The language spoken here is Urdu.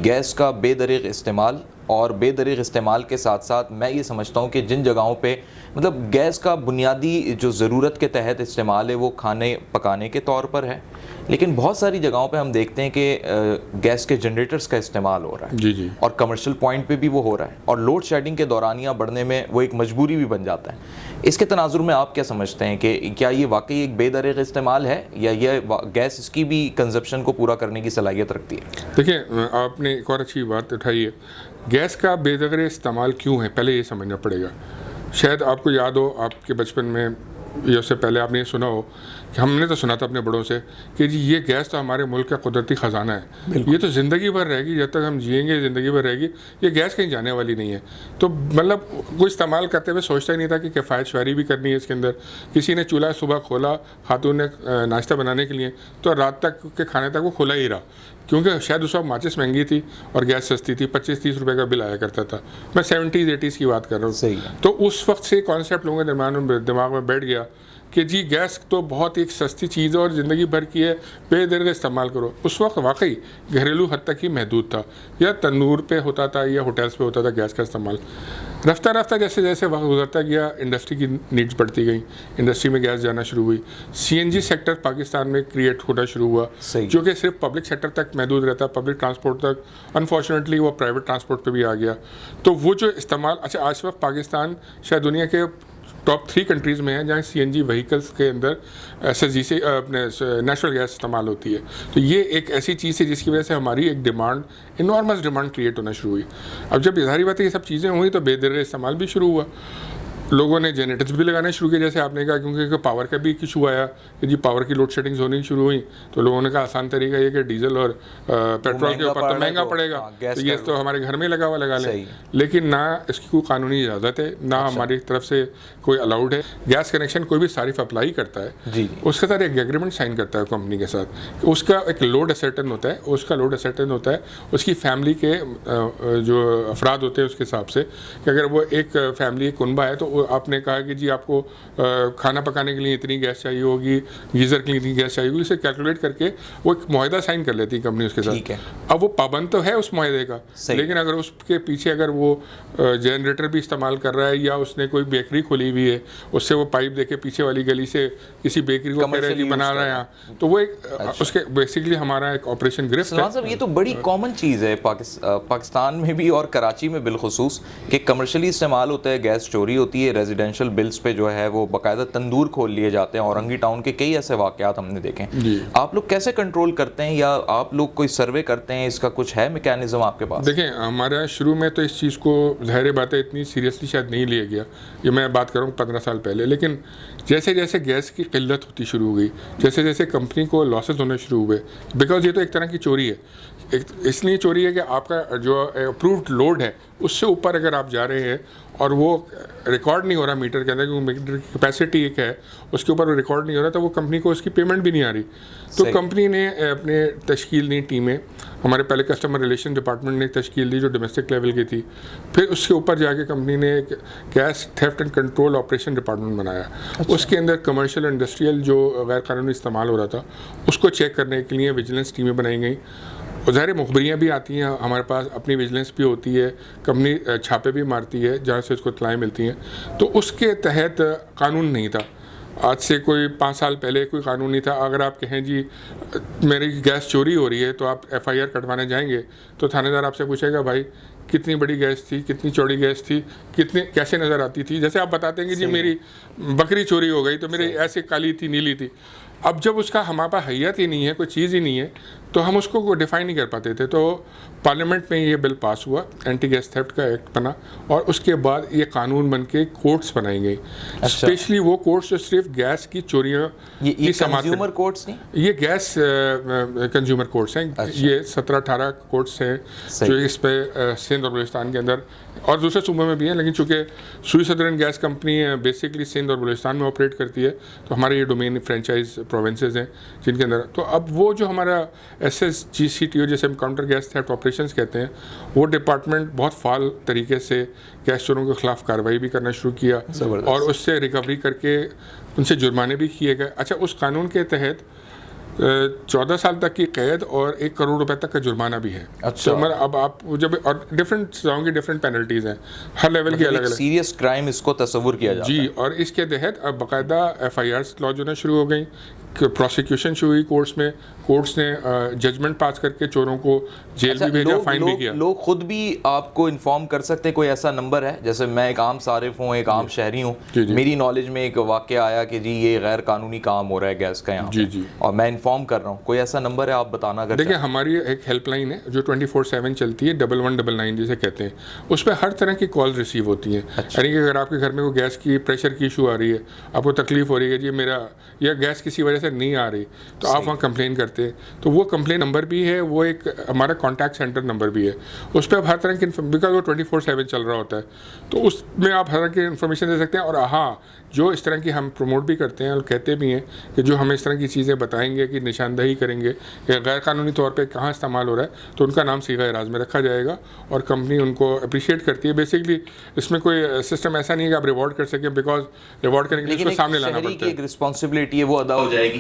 گیس کا بے دریغ استعمال، اور بے دریغ استعمال کے ساتھ ساتھ میں یہ سمجھتا ہوں کہ جن جگہوں پہ مطلب گیس کا بنیادی جو ضرورت کے تحت استعمال ہے وہ کھانے پکانے کے طور پر ہے، لیکن بہت ساری جگہوں پہ ہم دیکھتے ہیں کہ گیس کے جنریٹرز کا استعمال ہو رہا ہے جی اور کمرشل پوائنٹ پہ بھی وہ ہو رہا ہے، اور لوڈ شیڈنگ کے دورانیہ بڑھنے میں وہ ایک مجبوری بھی بن جاتا ہے۔ اس کے تناظر میں آپ کیا سمجھتے ہیں کہ کیا یہ واقعی ایک بے دریغ استعمال ہے، یا یہ گیس اس کی بھی کنزپشن کو پورا کرنے کی صلاحیت رکھتی ہے؟ دیکھیں، آپ نے ایک اور اچھی بات اٹھائی ہے، گیس کا بے دریغ استعمال کیوں ہے، پہلے یہ سمجھنا پڑے گا۔ شاید آپ کو یاد ہو، آپ کے بچپن میں یا اس سے پہلے آپ نے یہ سنا ہو کہ ہم نے تو سنا تھا اپنے بڑوں سے کہ جی یہ گیس تو ہمارے ملک کا قدرتی خزانہ ہے، یہ تو زندگی بھر رہے گی، جب تک ہم جئیں گے زندگی بھر رہے گی، یہ گیس کہیں جانے والی نہیں ہے۔ تو مطلب کوئی استعمال کرتے ہوئے سوچتا ہی نہیں تھا کہ کفایت شعاری بھی کرنی ہے اس کے اندر۔ کسی نے چولہا صبح کھولا خاتون نے ناشتہ بنانے کے لیے، تو رات تک کے کھانے تک وہ کھلا ہی رہا، کیونکہ شاید اس وقت ماچس مہنگی تھی اور گیس سستی تھی، 25-30 روپے کا بل آیا کرتا تھا۔ میں 70s-80s کی بات کر رہا ہوں۔ صحیح ہے۔ تو اس وقت سے کانسیپٹ لوگوں کے دماغ میں بیٹھ گیا کہ جی گیس تو بہت ایک سستی چیز ہے اور زندگی بھر کی ہے، بے دریغ استعمال کرو۔ اس وقت واقعی گھریلو حد تک ہی محدود تھا، یا تندور پہ ہوتا تھا یا ہوٹلز پہ ہوتا تھا گیس کا استعمال۔ رفتہ رفتہ جیسے جیسے وقت گزرتا گیا، انڈسٹری کی نیڈز بڑھتی گئی، انڈسٹری میں گیس جانا شروع ہوئی، CNG سیکٹر پاکستان میں کریٹ ہونا شروع ہوا، جو کہ صرف پبلک سیکٹر تک محدود رہتا، پبلک ٹرانسپورٹ تک، انفارچونیٹلی وہ پرائیویٹ ٹرانسپورٹ پہ بھی آ گیا۔ تو وہ جو استعمال، اچھا آج وقت پاکستان شاید دنیا کے ٹاپ 3 کنٹریز میں ہیں جہاں CNG وہیکلس کے اندر SSG سے اپنے نیچرل گیس استعمال ہوتی ہے۔ تو یہ ایک ایسی چیز ہے جس کی وجہ سے ہماری ایک ڈیمانڈ، انارمس ڈیمانڈ کریٹ ہونا شروع ہوئی۔ اب جب ظاہری بات ہے یہ سب چیزیں ہوئی تو بے دریغ استعمال بھی شروع ہوا، لوگوں نے جنریٹرز بھی لگانے شروع کیے جیسے آپ نے کہا، کیونکہ پاور کا بھی ایک ایشو آیا کہ جی پاور کی لوڈ شیڈنگز ہونی شروع ہوئیں، تو لوگوں نے کہا آسان طریقہ یہ کہ ڈیزل اور پیٹرول کے اوپر تو مہنگا پڑے گا، تو یہ تو ہمارے گھر میں لگا ہوا لگا لیں۔ لیکن نہ اس کی کوئی قانونی اجازت ہے، نہ ہماری طرف سے کوئی الاؤڈ ہے۔ گیس کنیکشن کوئی بھی صارف اپلائی کرتا ہے، اس کے ساتھ ایک ایگریمنٹ سائن کرتا ہے کمپنی کے ساتھ، اس کا ایک لوڈ اسرٹن ہوتا ہے، اس کا لوڈ اسرٹن ہوتا ہے اس کی فیملی کے جو افراد ہوتے ہیں اس کے حساب سے، کہ اگر وہ ایک فیملی کنبہ ہے تو آپ نے کہا کہ جی آپ کو کھانا پکانے کے لیے اتنی گیس چاہیے ہوگی، گیزر کے لیے اتنی گیس چاہیے ہوگی، اسے کیلکولیٹ کر کے وہ ایک معاہدہ سائن کر لیتی ہے کمپنی اس کے ساتھ۔ اب وہ پابند تو ہے اس معاہدے کا، لیکن اگر اس کے پیچھے اگر وہ جنریٹر بھی استعمال کر رہا ہے، یا اس نے کوئی بیکری کھولی ہوئی ہے، اس سے وہ پائپ دے کے پیچھے والی گلی سے کسی بیکری کو بنا رہا ہے، تو وہ ایک اس کے بیسکلی ہمارا ایک آپریشن گرفت ہے۔ صاحب یہ تو بڑی کامن چیز ہے پاکستان میں بھی اور کراچی میں بالخصوص، کہ کمرشلی استعمال ہوتا ہے، گیس چوری ہوتی ہے، ریزیڈینشل بلز پہ جو ہے وہ باقاعدہ تندور کھول لیے جاتے ہیں، اورنگی ٹاؤن کے کئی ایسے واقعات ہم نے دیکھے ہیں۔ آپ لوگ کیسے کنٹرول کرتے ہیں، یا آپ لوگ کوئی سروے کرتے ہیں، اس کا کچھ ہے میکینزم آپ کے پاس؟ دیکھیں ہمارا شروع میں تو اس چیز کو ظاہر بات ہے اتنی سیریسلی شاید نہیں لیا گیا، یہ میں بات کروں 15 سال پہلے، لیکن جیسے جیسے گیس کی قلت ہوتی شروع ہو گئی، جیسے جیسے کمپنی کو لاسز ہونے شروع ہوئے، بیکاز یہ تو ایک طرح کی چوری ہے، اس لیے چوری ہے کہ آپ کا جو اپرووڈ لوڈ ہے اس سے اوپر اگر آپ جا رہے ہیں اور وہ ریکارڈ نہیں ہو رہا میٹر کے اندر، کیونکہ میٹر کی کیپیسٹی ایک ہے، اس کے اوپر وہ ریکارڈ نہیں ہو رہا، تو وہ کمپنی کو اس کی پیمنٹ بھی نہیں آ رہی۔ تو کمپنی نے اپنے تشکیل دی ٹیمیں، ہمارے پہلے کسٹمر ریلیشن ڈپارٹمنٹ نے تشکیل دی جو ڈومیسٹک لیول کی تھی، پھر اس کے اوپر جا کے کمپنی نے ایک gas theft and control operation department بنایا۔ اس کے اندر کمرشل انڈسٹریل جو غیر قانونی استعمال ہو رہا تھا اس کو چیک کرنے کے لیے ویجیلنس ٹیمیں بنائی گئیں، اور ظاہر مخبریاں بھی آتی ہیں، ہمارے پاس اپنی ویجیلنس بھی ہوتی ہے، کمپنی چھاپے بھی مارتی ہے جہاں سے اس کو اطلاعیں ملتی ہیں۔ تو اس کے تحت قانون نہیں تھا، آج سے کوئی 5 سال پہلے کوئی قانون نہیں تھا۔ اگر آپ کہیں جی میری گیس چوری ہو رہی ہے تو آپ FIR کٹوانے جائیں گے تو تھانے دار آپ سے پوچھے گا بھائی کتنی بڑی گیس تھی، کتنی چوڑی گیس تھی، کیسے نظر آتی تھی، جیسے آپ بتاتے ہیں کہ جی میری بکری چوری ہو گئی تو میری ایسے کالی تھی، نیلی تھی۔ اب جب اس کا ہمارے پاس حیت ہی نہیں ہے، کوئی چیز ہی نہیں ہے، تو ہم اس کو ڈیفائن نہیں کر پاتے تھے۔ تو پارلیمنٹ میں یہ بل پاس ہوا، اینٹی گیس تھیفٹ کا ایکٹ بنا، اور اس کے بعد یہ قانون بن کے کورٹس بنائی گئی، اسپیشلی وہ کورٹس جو صرف گیس کی چوریاں کی سماعت، کنزیومر کورٹس نہیں، یہ گیس کنزیومر کورٹس ہیں، یہ 17-18 کورٹس ہیں جو اس پہ سندھ اور بلوچستان کے اندر اور دوسرے صوبوں میں بھی ہیں، لیکن چونکہ Sui southern gas company basically Sindh اور بلوچستان میں آپریٹ کرتی ہے، تو ہمارے یہ ڈومین فرینچائز پروونسز ہیں جن کے اندر، تو اب وہ جو ہمارا SSGCTO جیسے ہم کاؤنٹر گیس تھیفٹ آپریشنز کہتے ہیں، وہ ڈپارٹمنٹ بہت فعال طریقے سے گیس چوروں کے خلاف کارروائی بھی کرنا شروع کیا، اور اس سے ریکوری کر کے ان سے جرمانے بھی کیے گئے۔ اچھا اس قانون کے تحت 14 سال تک کی قید اور 1 کروڑ روپے تک کا جرمانہ بھی ہے. اچھا. تو اب آپ جب اور ڈفرینٹ سزاؤں کی ڈفرینٹ پینلٹیز ہیں, ہر لیول کی الگ الگ. سیریس کرائم اس کو تصور کیا جاتا ہے. جی, اور اس کے تحت اب باقاعدہ FIRs لاج ہونا شروع ہو گئیں, پروسیکیوشن شروع ہوئی کورٹس میں, کورٹس نے ججمنٹ پاس کر کے چوروں کو جیل بھی بھیجا, فائن بھی کیا. لوگ خود بھی آپ کو انفارم کر سکتے ہیں, کوئی ایسا نمبر ہے, جیسے میں ایک عام صارف ہوں, ایک عام شہری ہوں, میری نالج میں ایک واقعہ آیا کہ جی یہ غیر قانونی کام ہو رہا ہے گیس کا یہاں پہ, اور میں انفارم کر رہا ہوں, کوئی ایسا نمبر ہے آپ بتانا اگر؟ دیکھیں ہماری ایک ہیلپ لائن ہے جو 24/7 چلتی ہے, 1199 جسے کہتے ہیں. اس پہ ہر طرح کی کال ریسیو ہوتی ہیں. یعنی کہ اگر آپ کے گھر میں کوئی گیس کی پریشر کی ایشو آ رہی ہے, آپ کو تکلیف ہو رہی ہے کہ جی میرا یا گیس کسی وجہ سے نہیں آ رہی, تو آپ وہاں کمپلین کرتے ہیں, تو وہ کمپلین نمبر بھی ہے, وہ ایک ہمارا کانٹیکٹ سینٹر نمبر بھی ہے. اس پہ آپ ہر طرح کی بیکاز وہ 24/7 چل رہا ہوتا ہے, تو اس میں آپ ہر طرح کی انفارمیشن دے سکتے ہیں. اور ہاں, جو اس طرح کی ہم پروموٹ بھی کرتے ہیں اور کہتے بھی ہیں کہ جو ہمیں اس طرح کی چیزیں بتائیں گے کہ نشاندہی کریں گے کہ غیر قانونی طور پہ کہاں استعمال ہو رہا ہے, تو ان کا نام صیغہ اعراض میں رکھا جائے گا, اور کمپنی ان کو اپریشیٹ کرتی ہے. بیسکلی اس میں کوئی سسٹم ایسا نہیں ہے کہ آپ ریوارڈ کر سکیں, بیکاز ریوارڈ کرنے کے لیے اس کو سامنے لانا پڑتا ہے. ایک رسپانسبلٹی ہے وہ ادا ہو جائے گی